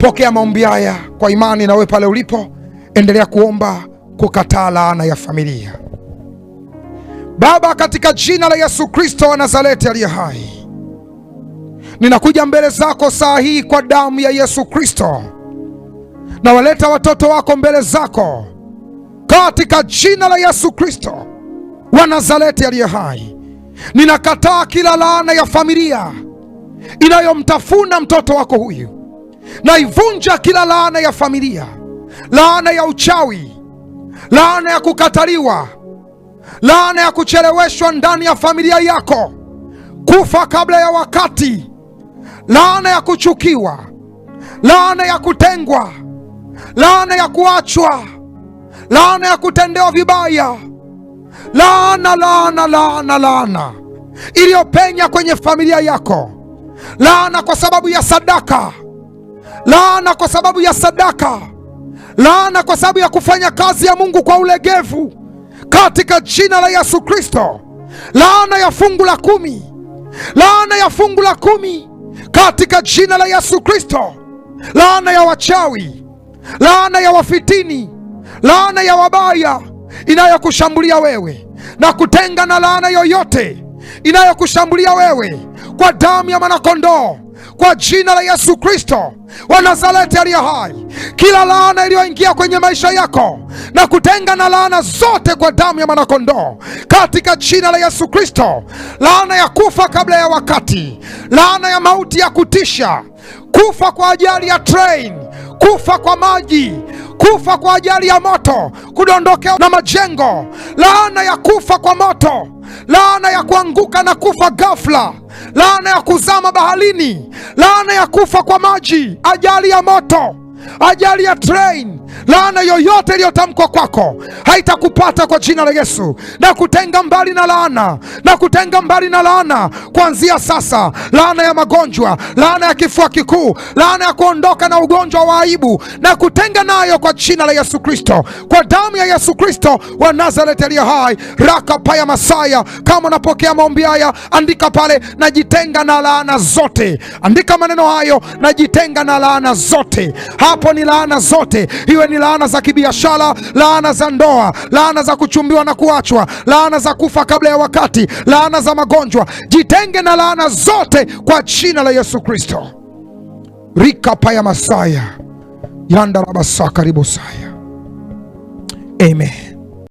Pokea maombi haya kwa imani, na wewe pale ulipo endelea kuomba kukataa laana ya familia. Baba, katika jina la Yesu Kristo wa Nazareti aliye hai, ninakuja mbele zako saa hii kwa damu ya Yesu Kristo, na waleta watoto wako mbele zako katika jina la Yesu Kristo wa Nazareti aliye hai. Ninakataa kila laana ya familia inayomtafuna mtoto wako huyu. Naivunja kila laana ya familia, laana ya uchawi, laana ya kukataliwa, laana ya kucheleweshwa ndani ya familia yako, kufa kabla ya wakati, laana ya kuchukiwa, laana ya kutengwa, laana ya kuachwa, laana ya kutendewa vibaya, laana, laana, laana, laana iliyopenya kwenye familia yako, laana kwa sababu ya sadaka, laana kwa sababu ya sadaka, laana kwa sababu ya kufanya kazi ya Mungu kwa ulegevu, katika jina la Yesu Kristo. Laana ya fungu la 10, laana ya fungu la 10 katika jina la Yesu Kristo. Laana ya wachawi, laana ya wafitini, laana ya wabaya inayokushambulia wewe, na kutenga na laana yoyote inayokushambulia wewe kwa damu ya mwanakondoo, kwa jina la Yesu Kristo wa Nazareti aliye hai. Kila laana iliyoingia kwenye maisha yako, na kutenga na laana zote kwa damu ya mwanakondoo, katika jina la Yesu Kristo. Laana ya kufa kabla ya wakati, laana ya mauti ya kutisha, kufa kwa ajali ya train, kufa kwa maji, kufa kwa ajali ya moto, kudondokewa na majengo, laana ya kufa kwa moto, laana ya kuanguka na kufa ghafla, laana ya kuzama baharini, laana ya kufa kwa maji, ajali ya moto, ajali ya train. Laana yoyote iliyotamkwa kwako haitakupata kwa jina la Yesu. Na kutenga mbali na laana, na kutenga mbali na laana kuanzia sasa. Laana ya magonjwa, laana ya kifua kikuu, laana ya kuondoka na ugonjwa wa aibu, na kutenga nayo kwa jina la Yesu Kristo, kwa damu ya Yesu Kristo wa Nazareti aliye hai. Rakapaya Masaya. Kama unapokea maombi haya, andika pale, najitenga na laana zote. Andika maneno hayo, najitenga na laana zote. Hapo ni laana zote, iwe ni laana za kibiashara, laana za ndoa, laana za kuchumbiwa na kuachwa, laana za kufa kabla ya wakati, laana za magonjwa. Jitenge na laana zote kwa jina la Yesu Kristo. Rikapaya Masaya. Yandarabasa karibu saya. Amen.